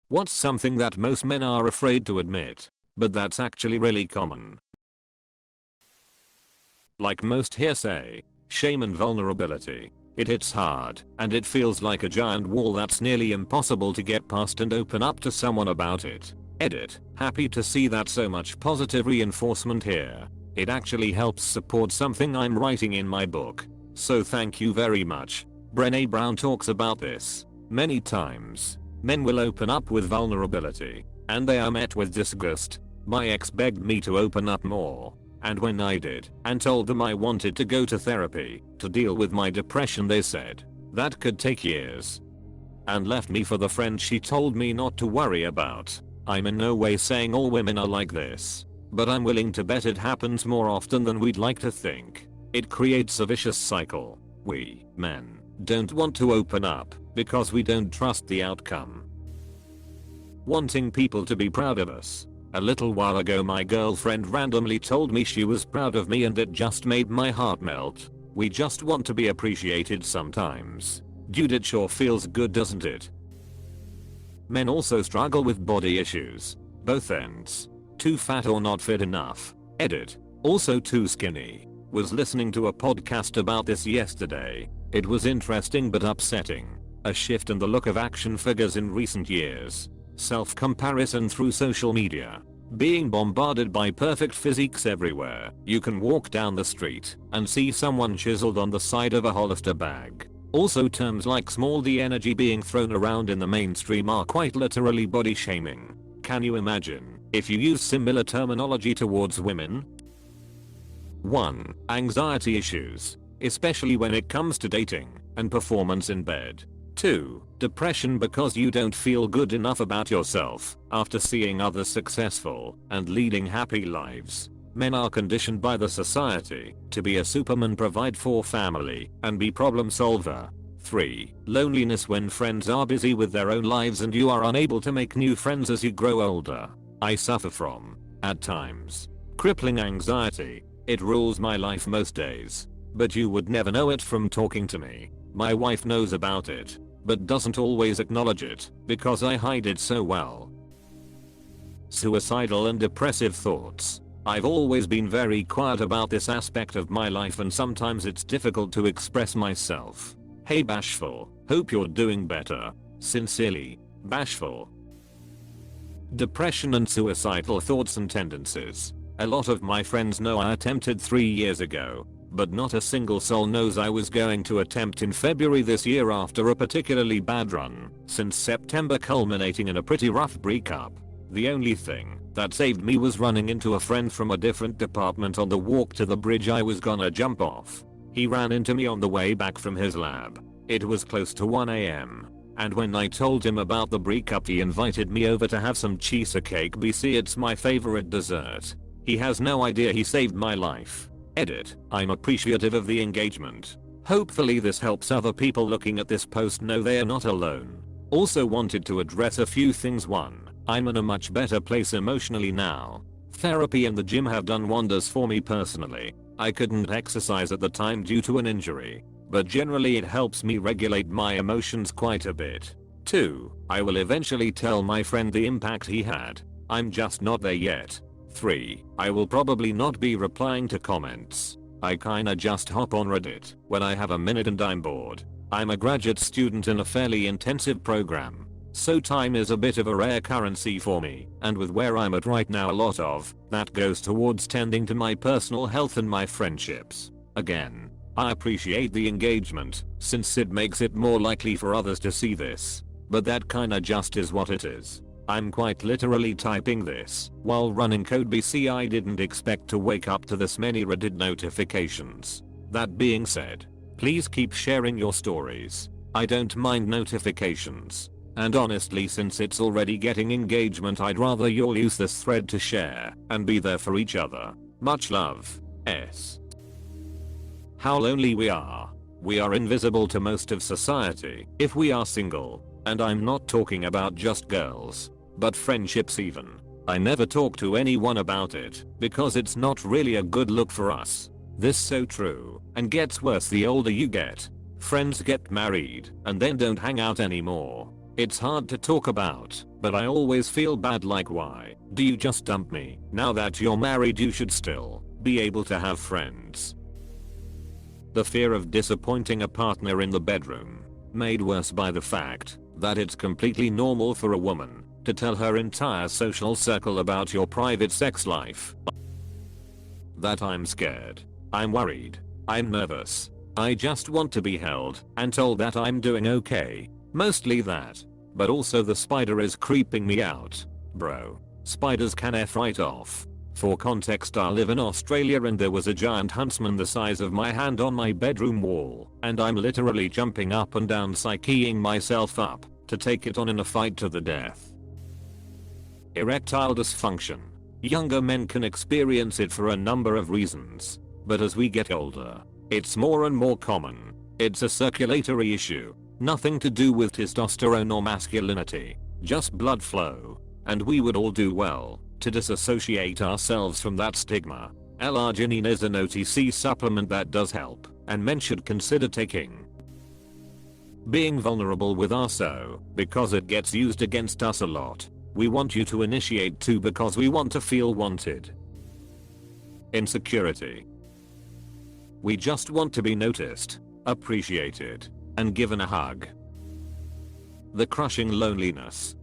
What's something that most men are afraid to admit, but that's actually really common? Like most hearsay, shame and vulnerability. It hits hard, and it feels like a giant wall that's nearly impossible to get past and open up to someone about it. Edit. Happy to see that so much positive reinforcement here. It actually helps support something I'm writing in my book. So thank you very much. Brené Brown talks about this many times. Men will open up with vulnerability, and they are met with disgust. My ex begged me to open up more. And when I did, and told them I wanted to go to therapy to deal with my depression, they said that could take years. And left me for the friend she told me not to worry about. I'm in no way saying all women are like this, but I'm willing to bet it happens more often than we'd like to think. It creates a vicious cycle. We, men, don't want to open up because we don't trust the outcome. Wanting people to be proud of us. A little while ago my girlfriend randomly told me she was proud of me, and it just made my heart melt. We just want to be appreciated sometimes. Dude, it sure feels good, doesn't it? Men also struggle with body issues. Both ends. Too fat or not fit enough. Edit. Also too skinny. Was listening to a podcast about this yesterday. It was interesting but upsetting. A shift in the look of action figures in recent years. Self-comparison through social media. Being bombarded by perfect physiques everywhere. You can walk down the street and see someone chiseled on the side of a Hollister bag. Also, terms like small d energy being thrown around in the mainstream are quite literally body shaming. Can you imagine if you use similar terminology towards women? 1. Anxiety issues, especially when it comes to dating and performance in bed. 2. Depression because you don't feel good enough about yourself after seeing others successful and leading happy lives. Men are conditioned by the society to be a superman, provide for family, and be problem solver. 3. Loneliness when friends are busy with their own lives and you are unable to make new friends as you grow older. I suffer from, at times, crippling anxiety. It rules my life most days. But you would never know it from talking to me. My wife knows about it, but doesn't always acknowledge it because I hide it so well. Suicidal and depressive thoughts. I've always been very quiet about this aspect of my life, and sometimes it's difficult to express myself. Hey Bashful, hope you're doing better. Sincerely, Bashful. Depression and suicidal thoughts and tendencies. A lot of my friends know I attempted 3 years ago, but not a single soul knows I was going to attempt in February this year after a particularly bad run since September, culminating in a pretty rough breakup. The only thing that saved me was running into a friend from a different department on the walk to the bridge I was gonna jump off. He ran into me on the way back from his lab. It was close to 1 AM. And when I told him about the breakup, he invited me over to have some cheesecake. BC, it's my favorite dessert. He has no idea he saved my life. Edit. I'm appreciative of the engagement. Hopefully this helps other people looking at this post know they are not alone. Also wanted to address a few things. 1. I'm in a much better place emotionally now. Therapy and the gym have done wonders for me personally. I couldn't exercise at the time due to an injury, but generally it helps me regulate my emotions quite a bit. 2. I will eventually tell my friend the impact he had. I'm just not there yet. 3. I will probably not be replying to comments. I kinda just hop on Reddit when I have a minute and I'm bored. I'm a graduate student in a fairly intensive program, so time is a bit of a rare currency for me, and with where I'm at right now, a lot of that goes towards tending to my personal health and my friendships. Again, I appreciate the engagement since it makes it more likely for others to see this, but that kinda just is what it is. I'm quite literally typing this while running code. BC, I didn't expect to wake up to this many Reddit notifications. That being said, please keep sharing your stories. I don't mind notifications. And honestly, since it's already getting engagement, I'd rather you'll use this thread to share and be there for each other. Much love. S. How lonely we are. We are invisible to most of society if we are single. And I'm not talking about just girls, but friendships even. I never talk to anyone about it because it's not really a good look for us. This so true, and gets worse the older you get. Friends get married and then don't hang out anymore. It's hard to talk about But I always feel bad, like, why do you just dump me? Now that you're married you should still be able to have friends. The fear of disappointing a partner in the bedroom, made worse by the fact that it's completely normal for a woman to tell her entire social circle about your private sex life. That I'm scared, I'm worried, I'm nervous, I just want to be held and told that I'm doing okay. Mostly that. But also the spider is creeping me out. Bro, spiders can F right off. For context, I live in Australia and there was a giant huntsman the size of my hand on my bedroom wall, and I'm literally jumping up and down psycheing myself up to take it on in a fight to the death. Erectile dysfunction. Younger men can experience it for a number of reasons, but as we get older, it's more and more common. It's a circulatory issue. Nothing to do with testosterone or masculinity, just blood flow, and we would all do well to disassociate ourselves from that stigma. L-arginine is an OTC supplement that does help, and men should consider taking. Being vulnerable with our so, because it gets used against us a lot. We want you to initiate too because we want to feel wanted. Insecurity. We just want to be noticed, appreciated, and given a hug. The crushing loneliness.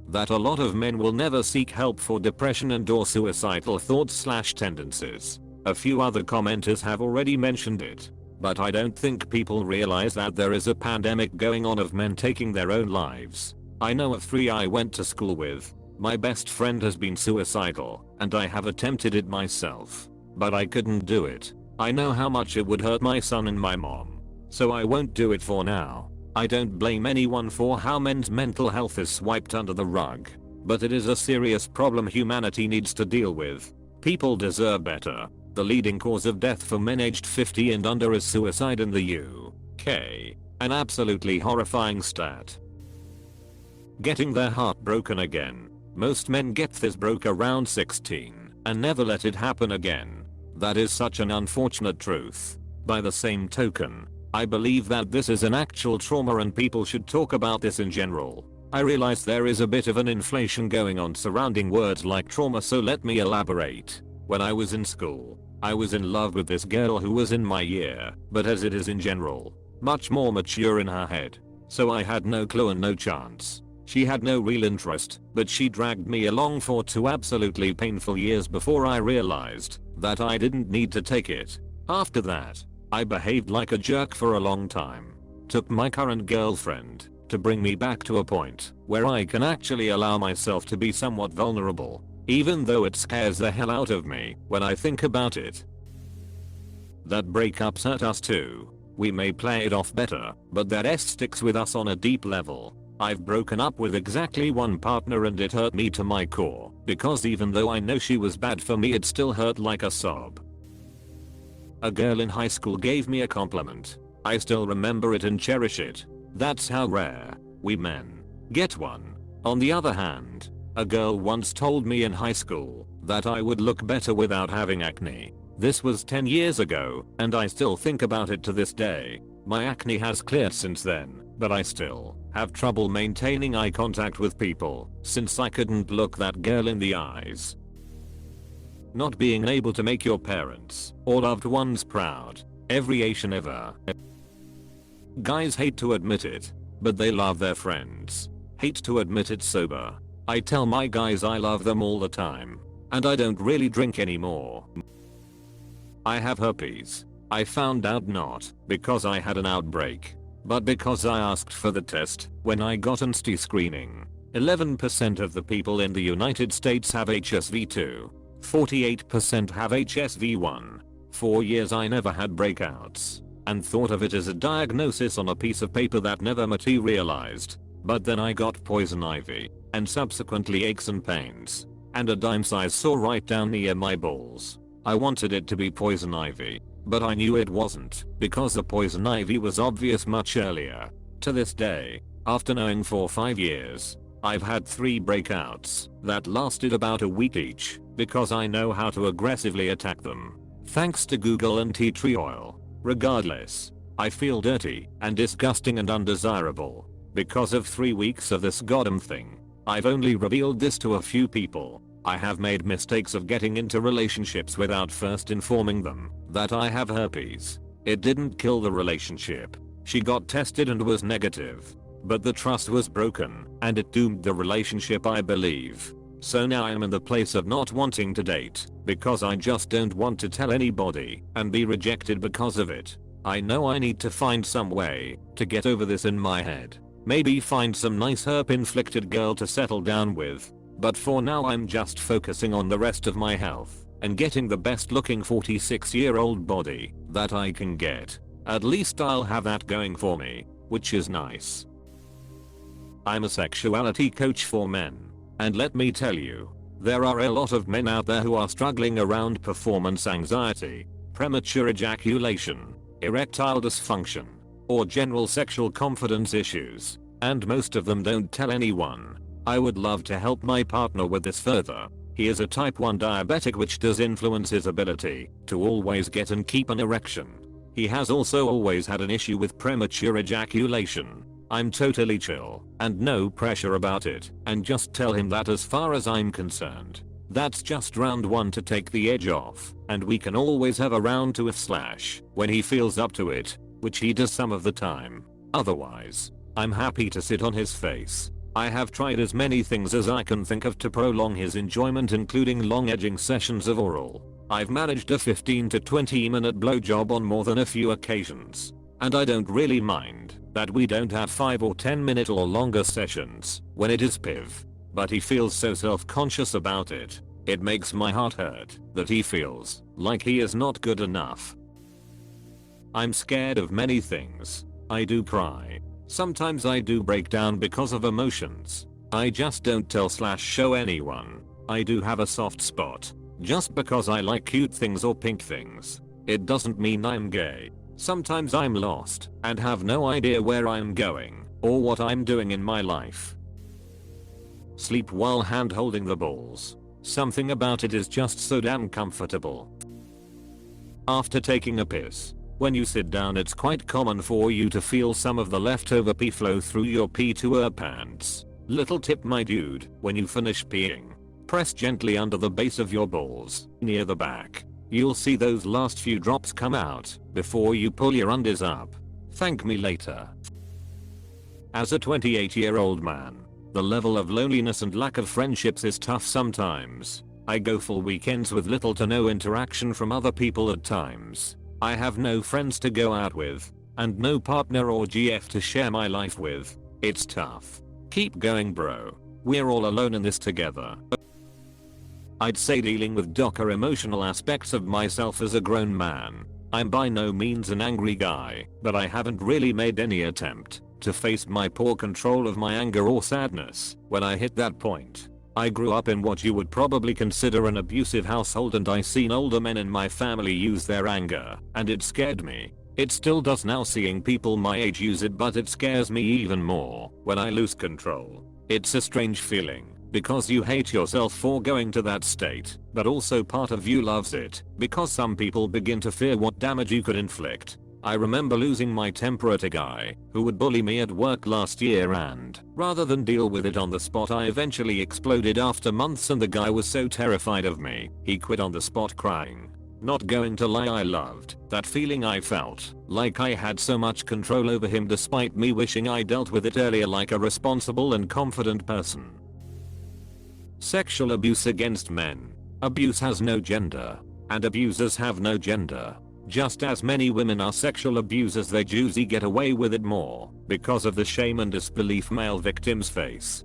That a lot of men will never seek help for depression and or suicidal thoughts/tendencies. A few other commenters have already mentioned it, but I don't think people realize that there is a pandemic going on of men taking their own lives. I know of 3 I went to school with. My best friend has been suicidal, and I have attempted it myself, but I couldn't do it. I know how much it would hurt my son and my mom, so I won't do it for now. I don't blame anyone for how men's mental health is swiped under the rug, but it is a serious problem humanity needs to deal with. People deserve better. The leading cause of death for men aged 50 and under is suicide in the UK. An absolutely horrifying stat. Getting their heart broken again. Most men get this broke around 16 and never let it happen again. That is such an unfortunate truth. By the same token, I believe that this is an actual trauma and people should talk about this in general. I realize there is a bit of an inflation going on surrounding words like trauma, so let me elaborate. When I was in school, I was in love with this girl who was in my year, but as it is in general, much more mature in her head. So I had no clue and no chance. She had no real interest, but she dragged me along for 2 absolutely painful years before I realized that I didn't need to take it. After that, I behaved like a jerk for a long time. Took my current girlfriend to bring me back to a point where I can actually allow myself to be somewhat vulnerable, even though it scares the hell out of me when I think about it. That breakups hurt us too. We may play it off better, but that S sticks with us on a deep level. I've broken up with exactly one partner and it hurt me to my core, because even though I know she was bad for me, it still hurt like a sob. A girl in high school gave me a compliment. I still remember it and cherish it. That's how rare we men get one. On the other hand, a girl once told me in high school that I would look better without having acne. This was 10 years ago, and I still think about it to this day. My acne has cleared since then, but I still have trouble maintaining eye contact with people since I couldn't look that girl in the eyes. Not being able to make your parents or loved ones proud. Every Asian ever. Guys hate to admit it, but they love their friends. Hate to admit it sober. I tell my guys I love them all the time, and I don't really drink anymore. I have herpes. I found out not because I had an outbreak, but because I asked for the test when I got an ST screening. 11% of the people in the United States have HSV2. 48% have HSV1. 4 years I never had breakouts, and thought of it as a diagnosis on a piece of paper that never materialized. But then I got poison ivy, and subsequently aches and pains, and a dime-sized sore right down near my balls. I wanted it to be poison ivy, but I knew it wasn't, because the poison ivy was obvious much earlier. To this day, after knowing for 5 years, I've had 3 breakouts that lasted about a week each, because I know how to aggressively attack them. Thanks to Google and tea tree oil. Regardless, I feel dirty and disgusting and undesirable, because of 3 weeks of this goddamn thing. I've only revealed this to a few people. I have made mistakes of getting into relationships without first informing them that I have herpes. It didn't kill the relationship. She got tested and was negative. But the trust was broken, and it doomed the relationship, I believe. So now I'm in the place of not wanting to date, because I just don't want to tell anybody and be rejected because of it. I know I need to find some way to get over this in my head. Maybe find some nice herp-inflicted girl to settle down with. But for now I'm just focusing on the rest of my health and getting the best looking 46-year-old body that I can get. At least I'll have that going for me, which is nice. I'm a sexuality coach for men. And let me tell you, there are a lot of men out there who are struggling around performance anxiety, premature ejaculation, erectile dysfunction, or general sexual confidence issues, and most of them don't tell anyone. I would love to help my partner with this further. He is a type 1 diabetic, which does influence his ability to always get and keep an erection. He has also always had an issue with premature ejaculation. I'm totally chill and no pressure about it, and just tell him that as far as I'm concerned, that's just round 1 to take the edge off, and we can always have a round 2 if when he feels up to it, which he does some of the time. Otherwise, I'm happy to sit on his face. I have tried as many things as I can think of to prolong his enjoyment, including long edging sessions of oral. I've managed a 15 to 20 minute blowjob on more than a few occasions. And I don't really mind that we don't have 5 or 10 minute or longer sessions when it is PIV. But he feels so self-conscious about it. It makes my heart hurt that he feels like he is not good enough. I'm scared of many things. I do cry. Sometimes I do break down because of emotions. I just don't tell/show anyone. I do have a soft spot. Just because I like cute things or pink things, it doesn't mean I'm gay. Sometimes I'm lost and have no idea where I'm going or what I'm doing in my life. Sleep while hand holding the balls. Something about it is just so damn comfortable. After taking a piss, when you sit down, it's quite common for you to feel some of the leftover pee flow through your pee-to-er pants. Little tip, my dude, when you finish peeing, press gently under the base of your balls, near the back. You'll see those last few drops come out before you pull your undies up. Thank me later. As a 28-year-old man, the level of loneliness and lack of friendships is tough sometimes. I go full weekends with little to no interaction from other people at times. I have no friends to go out with, and no partner or GF to share my life with. It's tough. Keep going, bro. We're all alone in this together. I'd say dealing with darker emotional aspects of myself as a grown man. I'm by no means an angry guy, but I haven't really made any attempt to face my poor control of my anger or sadness when I hit that point. I grew up in what you would probably consider an abusive household, and I seen older men in my family use their anger, and it scared me. It still does now, seeing people my age use it, but it scares me even more when I lose control. It's a strange feeling, because you hate yourself for going to that state, but also part of you loves it, because some people begin to fear what damage you could inflict. I remember losing my temper at a guy who would bully me at work last year, and rather than deal with it on the spot, I eventually exploded after months, and the guy was so terrified of me, he quit on the spot crying. Not going to lie, I loved that feeling. I felt like I had so much control over him, despite me wishing I dealt with it earlier like a responsible and confident person. Sexual abuse against men. Abuse has no gender, and abusers have no gender. Just as many women are sexual abusers, they usually get away with it more because of the shame and disbelief male victims face.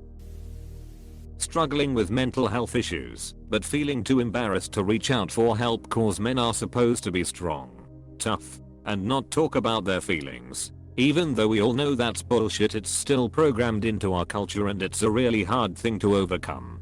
Struggling with mental health issues, but feeling too embarrassed to reach out for help, cause men are supposed to be strong, tough, and not talk about their feelings. Even though we all know that's bullshit, it's still programmed into our culture, and it's a really hard thing to overcome.